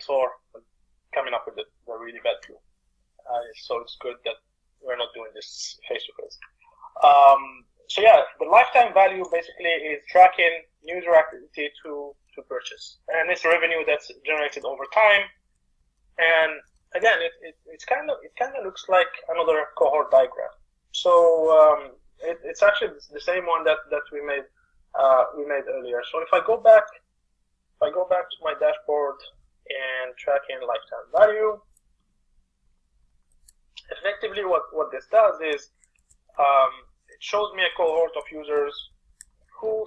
sore, coming up with the really bad flu. So it's good that we're not doing this face-to-face. So yeah, the lifetime value basically is tracking user activity to purchase, and it's revenue that's generated over time. And again, it kind of looks like another cohort diagram. So it's actually the same one that we made earlier. So if I go back to my dashboard and tracking lifetime value, effectively what this does is it shows me a cohort of users who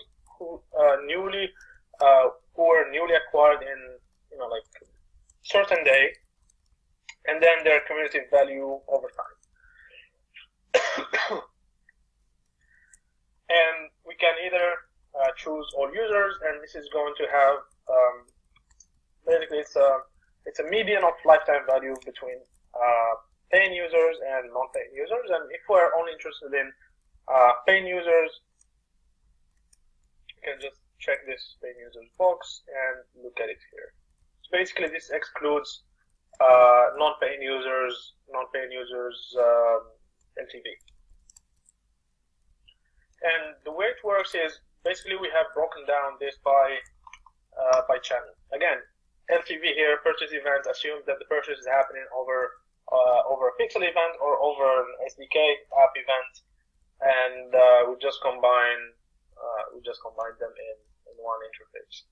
were newly acquired in certain day, and then their cumulative value over time. And we can either choose all users, and this is going to have basically it's a median of lifetime value between paying users and non-paying users. And if we're only interested in paying users, you can just check this paying users box and look at it here. So basically, this excludes non-paying users LTV. And the way it works is basically we have broken down this by channel. Again, LTV here, purchase event, assumes that the purchase is happening over a pixel event or over an SDK app event, and we just combine them in one interface.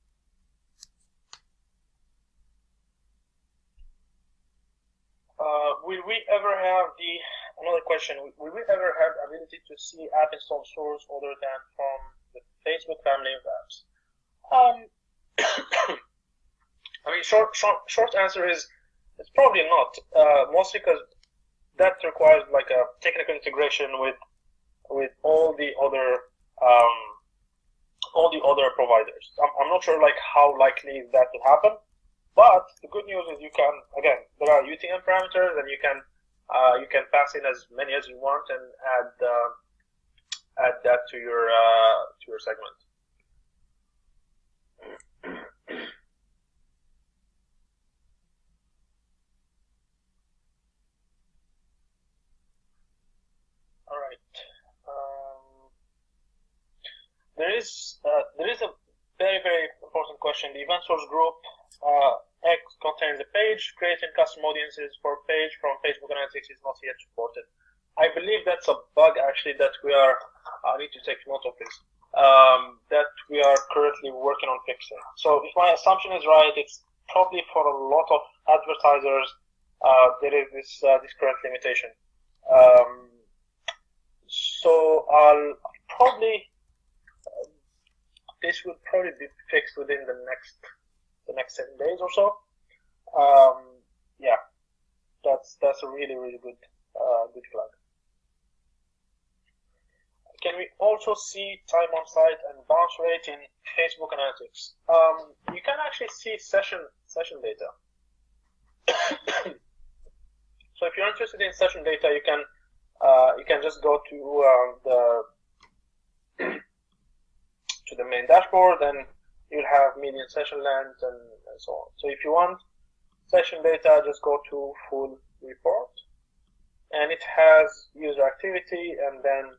Will we ever have another question, will we ever have the ability to see app install source other than from the Facebook family of apps? I mean, short answer is it's probably not. Mostly because that requires like a technical integration with all the other providers. I'm not sure like how likely that will happen, but the good news is you can, again, there are UTM parameters, and you can pass in as many as you want and add that to your segment. All right. There is a very, very important question. The event source group X contains a page. Creating custom audiences for a page from Facebook Analytics is not yet supported. I believe that's a bug actually that we are. I need to take note of this. That we are currently working on fixing. So if my assumption is right, it's probably for a lot of advertisers there is this current limitation. So I'll probably this will probably be fixed within the next 7 days or so. Yeah, that's a really, really good flag. Can we also see time on site and bounce rate in Facebook Analytics? You can actually see session data. So if you're interested in session data, you can just go to the main dashboard, and you'll have median session length and so on. So if you want session data, just go to full report, and it has user activity and then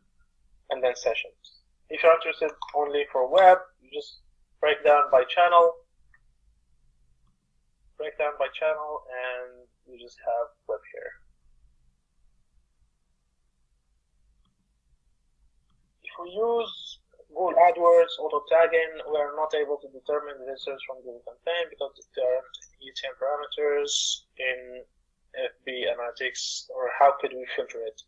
sessions. If you're interested only for web, you just break down by channel, and you just have web here. If we use Google AdWords auto-tagging, we are not able to determine the visitors from Google campaign because there aren't UTM parameters in FB Analytics, or how could we filter it?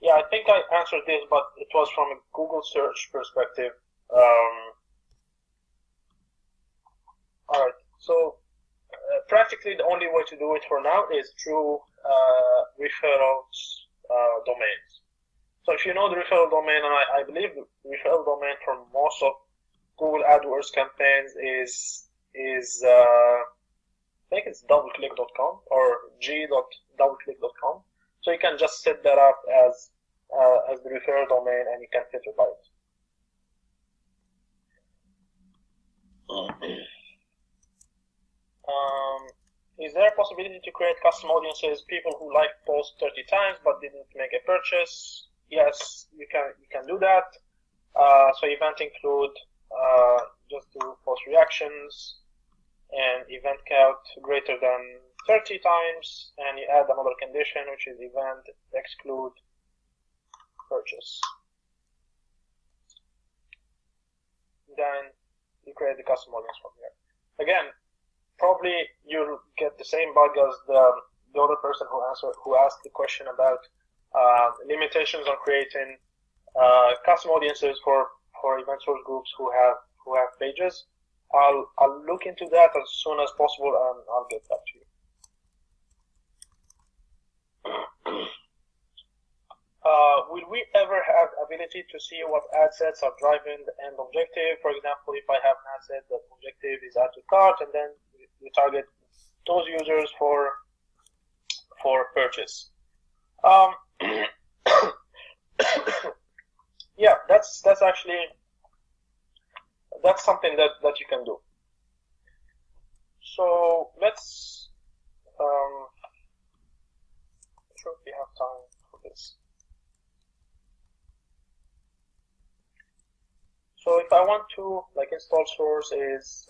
Yeah, I think I answered this, but it was from a Google search perspective. Alright, so practically the only way to do it for now is through referrals domains. So if you know the referral domain, and I believe the referral domain for most of Google AdWords campaigns is I think it's doubleclick.com or g.doubleclick.com. So you can just set that up as the referral domain, and you can filter by it. Is there a possibility to create custom audiences, people who like post 30 times but didn't make a purchase? Yes, you can do that. So event include just do post reactions and event count greater than 30 times, and you add another condition, which is event exclude purchase. Then you create the custom audience from here. Again, probably you'll get the same bug as the other person who asked the question about limitations on creating custom audiences for event source groups who have pages. I'll look into that as soon as possible, and I'll get back to you. Will we ever have ability to see what ad sets are driving the end objective? For example, if I have an ad set, that objective is add to cart, and then we target those users for purchase. Yeah, that's actually something that you can do. So let's sure we have time for this. So if I want to install source is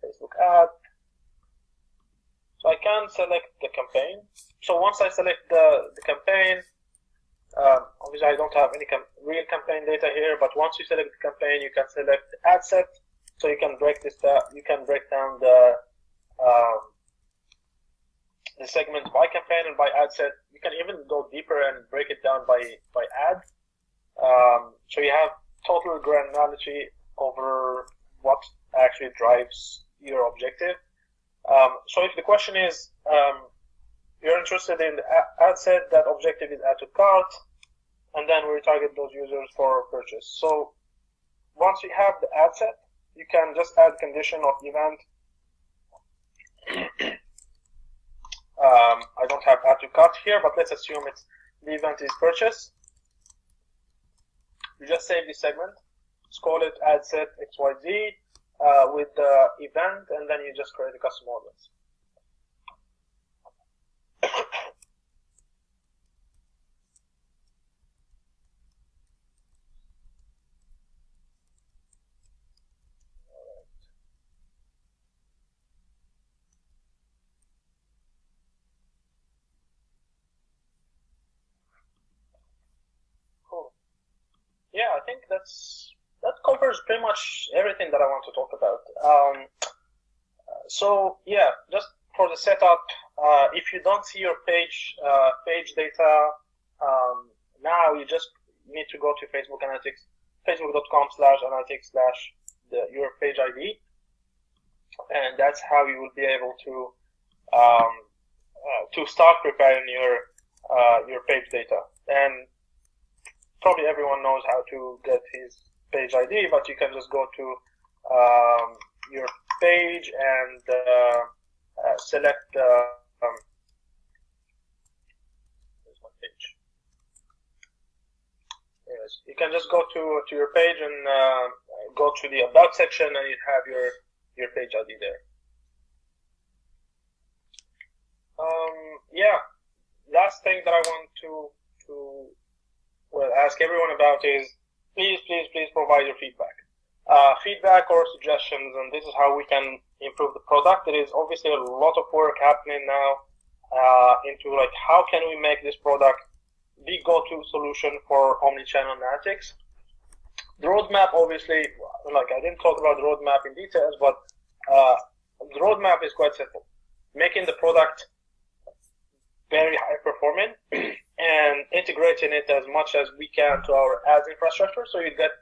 Facebook ad, so I can select the campaign. So once I select the campaign, obviously I don't have any real campaign data here, but once you select the campaign, you can select the ad set. So you can break this down. You can break down the segment by campaign and by ad set. You can even go deeper and break it down by ad. So you have total granularity over what actually drives your objective. So if the question is, you're interested in the ad set, that objective is add to cart, and then we target those users for purchase. So once you have the ad set, you can just add condition of event. I don't have add to cart here, but let's assume the event is purchase. You just save this segment, just call it ad set XYZ with the event, and then you just create a custom audience. Yeah, I think that covers pretty much everything that I want to talk about. So yeah, just for the setup, if you don't see your page data now, you just need to go to Facebook Analytics, facebook.com/analytics/ your page ID, and that's how you will be able to start preparing your page data. And probably everyone knows how to get his page ID, but you can just go to your page and select here's my page. Yes, you can just go to your page and go to the about section, and you have your page ID there. Yeah, last thing that I want to ask everyone about is please provide your feedback. Feedback or suggestions, and this is how we can improve the product. There is obviously a lot of work happening now into like how can we make this product the go-to solution for omnichannel analytics. The roadmap, obviously, like I didn't talk about the roadmap in details, but the roadmap is quite simple. Making the product very high performing and integrating it as much as we can to our ads infrastructure. So you get,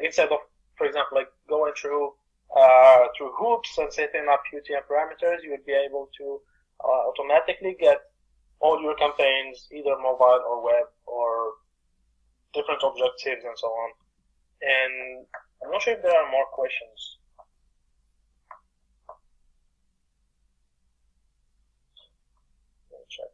instead of, for example, like going through hoops and setting up UTM parameters, you would be able to automatically get all your campaigns, either mobile or web or different objectives and so on. And I'm not sure if there are more questions. Let me check.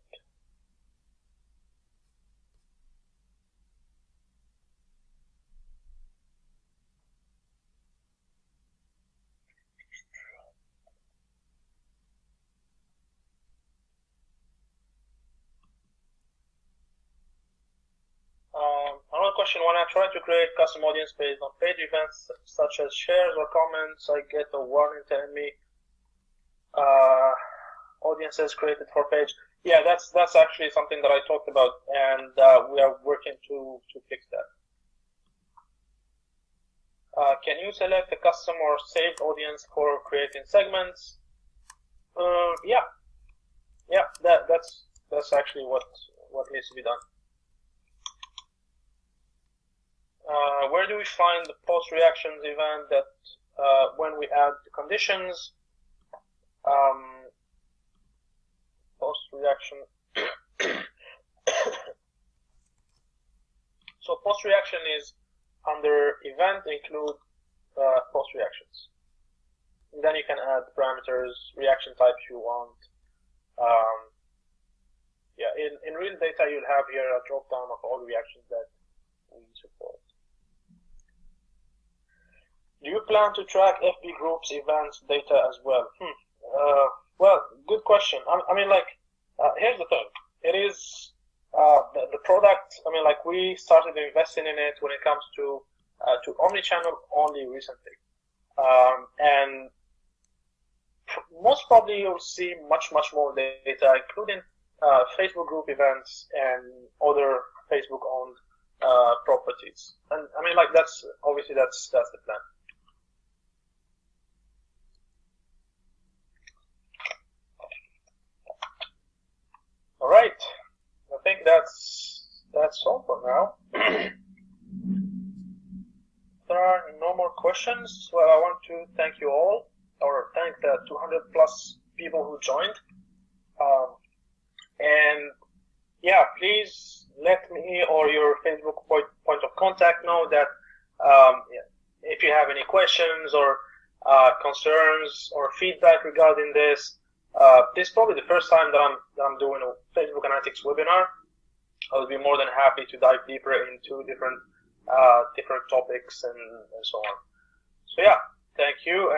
Another question, when I try to create custom audience based on page events such as shares or comments, I get a warning telling me audiences created for page. Yeah, that's actually something that I talked about, and we are working to fix that. Can you select a custom or saved audience for creating segments? Yeah, that's actually what needs to be done. Where do we find the post reactions event that when we add the conditions? Post reaction. So post reaction is under event include post reactions. And then you can add parameters, reaction type if you want. Yeah, in real data you'll have here a drop down of all reactions that we support. Do you plan to track FB groups events data as well? Well, good question. I mean, like, here's the thing. It is the product. I mean, like, we started investing in it when it comes to omnichannel only recently, and most probably you'll see much more data, including Facebook group events and other Facebook-owned properties. And I mean, like, that's obviously that's the plan. All right, I think that's all for now. more questions. Well, I want to thank you all, or thank the 200 plus people who joined. And yeah, please let me or your Facebook point of contact know that if you have any questions or concerns or feedback regarding this. This is probably the first time that I'm doing a Facebook Analytics webinar. I'll be more than happy to dive deeper into different topics and so on. So yeah, thank you.